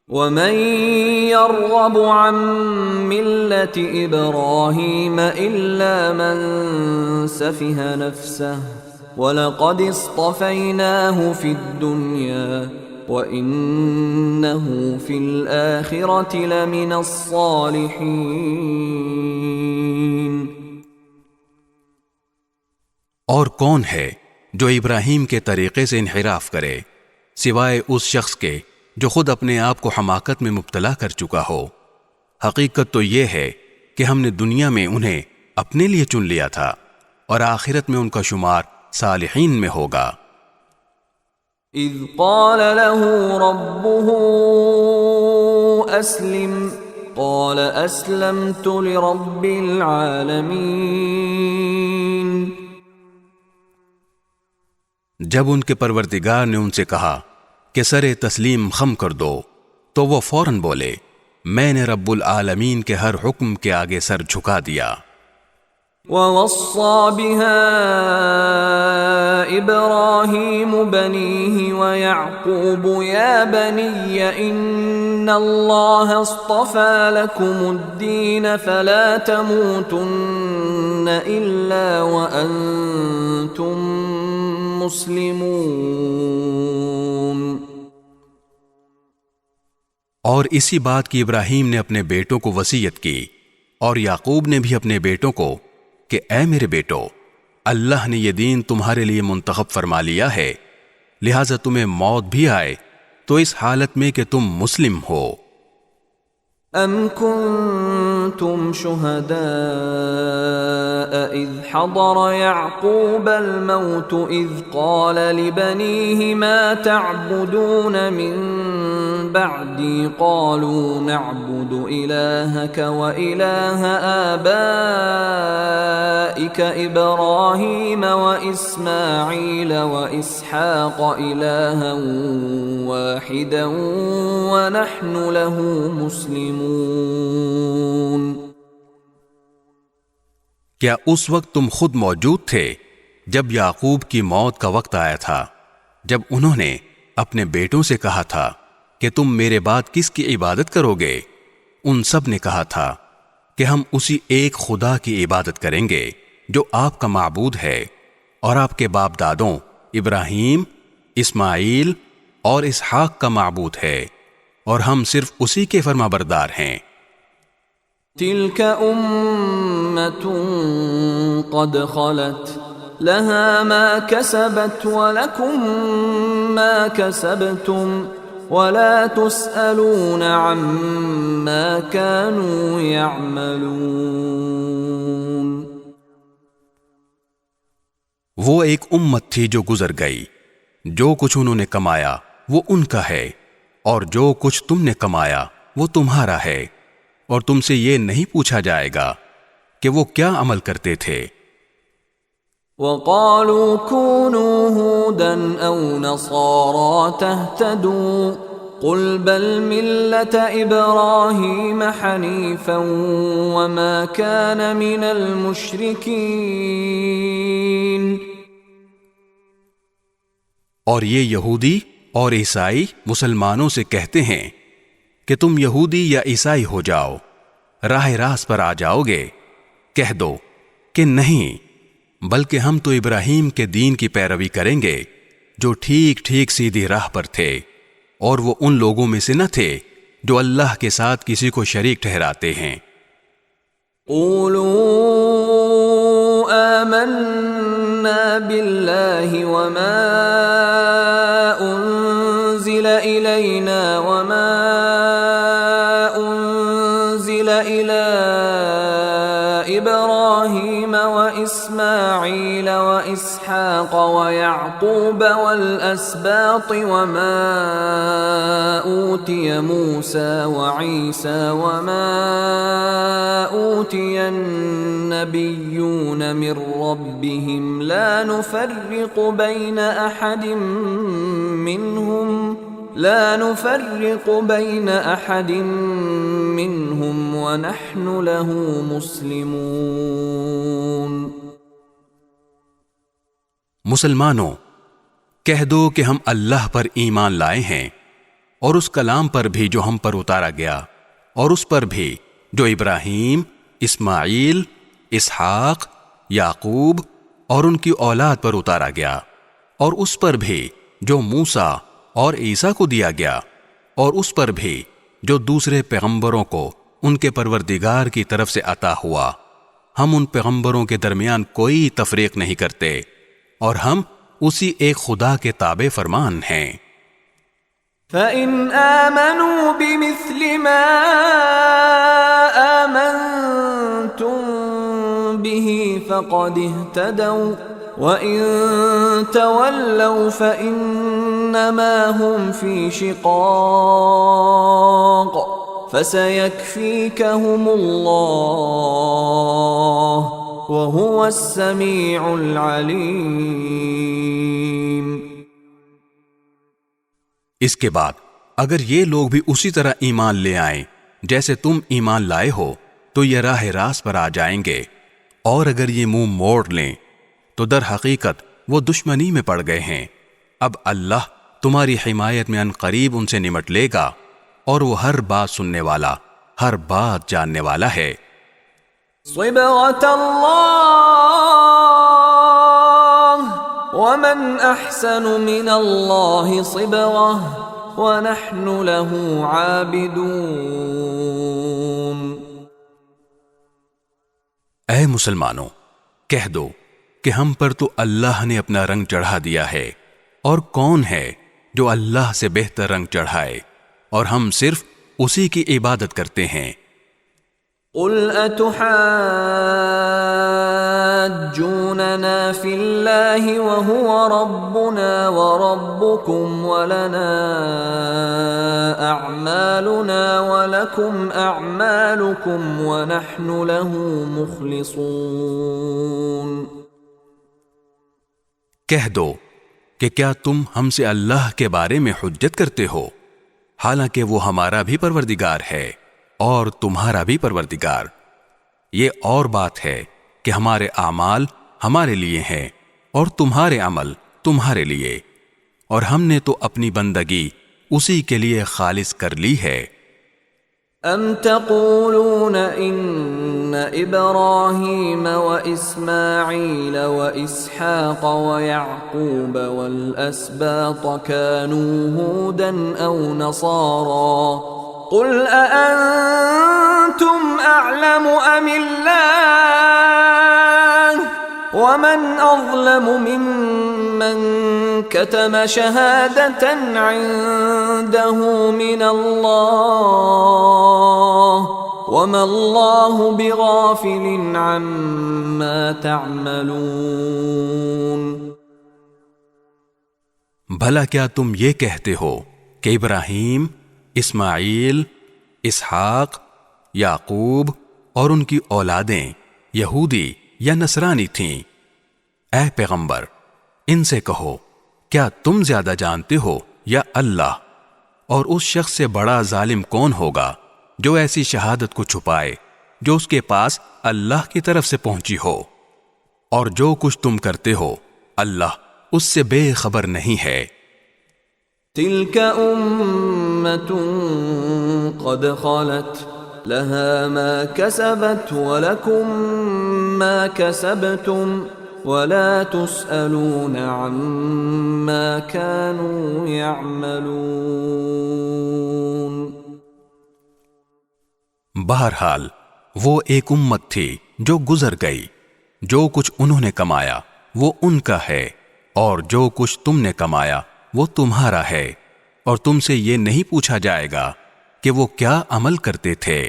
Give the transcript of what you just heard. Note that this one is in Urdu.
ومن يرغب عن ملة إبراهيم إلا من سفه نفسه وَلَقَدِ اصْطَفَيْنَاهُ فِي الدُّنْيَا وَإِنَّهُ فِي الْآخِرَةِ لَمِنَ الصَّالِحِينَ۔ اور کون ہے جو ابراہیم کے طریقے سے انحراف کرے سوائے اس شخص کے جو خود اپنے آپ کو حماقت میں مبتلا کر چکا ہو۔ حقیقت تو یہ ہے کہ ہم نے دنیا میں انہیں اپنے لیے چن لیا تھا اور آخرت میں ان کا شمار صالحین میں ہوگا۔ اذ قال له ربه اسلم قال اسلمت لرب العالمین۔ جب ان کے پروردگار نے ان سے کہا کہ سر تسلیم خم کر دو تو وہ فوراً بولے میں نے رب العالمین کے ہر حکم کے آگے سر جھکا دیا۔ وَوَصَّى بِهَا إِبْرَاهِيمُ بَنِيهِ وَيَعْقُوبُ يَا بَنِيَّ إِنَّ اللَّهَ اصْطَفَى لَكُمُ الدِّينَ فَلَا تَمُوتُنَّ إِلَّا وَأَنْتُمْ مُسْلِمُونَ۔ اور اسی بات کی ابراہیم نے اپنے بیٹوں کو وصیت کی اور یعقوب نے بھی اپنے بیٹوں کو کہ اے میرے بیٹو اللہ نے یہ دین تمہارے لیے منتخب فرما لیا ہے، لہٰذا تمہیں موت بھی آئے تو اس حالت میں کہ تم مسلم ہو۔ ام کنتم شہداء اذ حضر یعقوب الموت اذ قال لبنیہ ما تعبدون من بعدی قالوا نعبد الہک والہ آبائک ابراہیم واسماعیل واسحاق الہا واحدا ونحن له مسلمون۔ کیا اس وقت تم خود موجود تھے جب یعقوب کی موت کا وقت آیا تھا، جب انہوں نے اپنے بیٹوں سے کہا تھا کہ تم میرے بعد کس کی عبادت کرو گے؟ ان سب نے کہا تھا کہ ہم اسی ایک خدا کی عبادت کریں گے جو آپ کا معبود ہے اور آپ کے باپ دادوں ابراہیم، اسماعیل اور اسحاق کا معبود ہے، اور ہم صرف اسی کے فرمانبردار ہیں۔ تلك أمة قد خلت لها ما كسبت ولكم ما كسبتم ولا تسألون عما كانوا يعملون۔ وہ ایک امت تھی جو گزر گئی، جو کچھ انہوں نے کمایا وہ ان کا ہے اور جو کچھ تم نے کمایا وہ تمہارا ہے، اور تم سے یہ نہیں پوچھا جائے گا کہ وہ کیا عمل کرتے تھے۔ وَقَالُوا كُونُوا هُودًا أَوْ نَصَارَىٰ تَهْتَدُوا قُلْ بَلْ مِلَّةَ إِبْرَاهِيمَ حَنِيفًا وَمَا كَانَ مِنَ الْمُشْرِكِينَ۔ اور یہ یہودی اور عیسائی مسلمانوں سے کہتے ہیں کہ تم یہودی یا عیسائی ہو جاؤ، راہ راست پر آ جاؤ گے۔ کہہ دو کہ نہیں، بلکہ ہم تو ابراہیم کے دین کی پیروی کریں گے جو ٹھیک ٹھیک سیدھی راہ پر تھے، اور وہ ان لوگوں میں سے نہ تھے جو اللہ کے ساتھ کسی کو شریک ٹھہراتے ہیں۔ قولوا آمنا باللہ وما انزل الینا وما انزل الی ابراہیم واسماعیل واسحاق ویعقوب والاسباط وما اوتی موسیٰ وعیسیٰ وما اوتی النبیون من ربهم لا نفرق بین احد منهم ونحن له مسلمون۔ مسلمانوں، کہہ دو کہ ہم اللہ پر ایمان لائے ہیں اور اس کلام پر بھی جو ہم پر اتارا گیا، اور اس پر بھی جو ابراہیم، اسماعیل، اسحاق، یعقوب اور ان کی اولاد پر اتارا گیا، اور اس پر بھی جو موسیٰ اور عیسیٰ کو دیا گیا، اور اس پر بھی جو دوسرے پیغمبروں کو ان کے پروردگار کی طرف سے عطا ہوا۔ ہم ان پیغمبروں کے درمیان کوئی تفریق نہیں کرتے، اور ہم اسی ایک خدا کے تابع فرمان ہیں۔ فَإِنْ آمَنُوا بِمِثْلِ مَا آمَنْتُمْ بِهِ فَقَدِ اهْتَدَوْا وَإِنْ تَوَلَّوْا فَإِنَّمَا هُمْ فِي شِقَاقٍ فَسَيَكْفِيكَهُمُ اللَّهُ وَهُوَ السَّمِيعُ الْعَلِيمُ۔ اس کے بعد اگر یہ لوگ بھی اسی طرح ایمان لے آئیں جیسے تم ایمان لائے ہو تو یہ راہ راست پر آ جائیں گے، اور اگر یہ منہ موڑ لیں تو در حقیقت وہ دشمنی میں پڑ گئے ہیں۔ اب اللہ تمہاری حمایت میں ان قریب ان سے نمٹ لے گا، اور وہ ہر بات سننے والا، ہر بات جاننے والا ہے۔ صبغة الله ومن أحسن من الله صبغة ونحن له عابدون۔ اے مسلمانوں، کہہ دو کہ ہم پر تو اللہ نے اپنا رنگ چڑھا دیا ہے، اور کون ہے جو اللہ سے بہتر رنگ چڑھائے، اور ہم صرف اسی کی عبادت کرتے ہیں۔ قل أتحاجوننا في الله وهو ربنا وربكم ولنا أعمالنا ولكم أعمالكم ونحن له مخلصون۔ کہہ دو کہ کیا تم ہم سے اللہ کے بارے میں حجت کرتے ہو، حالانکہ وہ ہمارا بھی پروردگار ہے اور تمہارا بھی پروردگار۔ یہ اور بات ہے کہ ہمارے اعمال ہمارے لیے ہیں اور تمہارے عمل تمہارے لیے، اور ہم نے تو اپنی بندگی اسی کے لیے خالص کر لی ہے۔ ام تقولون ان ابراہیم واسماعیل واسحاق ویعقوب والاسباط كانوا هودا او نصارا قل أأنتم أعلم أم الله ومن أظلم ممن كتم شهادة عنده من الله وما الله بغافل عما تعملون۔ بھلا کیا تم یہ کہتے ہو کہ ابراہیم، اسماعیل، اسحاق، یعقوب اور ان کی اولادیں یہودی یا نصرانی تھیں؟ اے پیغمبر، ان سے کہو کیا تم زیادہ جانتے ہو یا اللہ؟ اور اس شخص سے بڑا ظالم کون ہوگا جو ایسی شہادت کو چھپائے جو اس کے پاس اللہ کی طرف سے پہنچی ہو؟ اور جو کچھ تم کرتے ہو اللہ اس سے بے خبر نہیں ہے۔ تلك أمة قد خلت لها ما كسبت ولكم ما كسبتم ولا تسألون عما كانوا يعملون۔ بہرحال وہ ایک امت تھی جو گزر گئی، جو کچھ انہوں نے کمایا وہ ان کا ہے، اور جو کچھ تم نے کمایا وہ تمہارا ہے، اور تم سے یہ نہیں پوچھا جائے گا کہ وہ کیا عمل کرتے تھے۔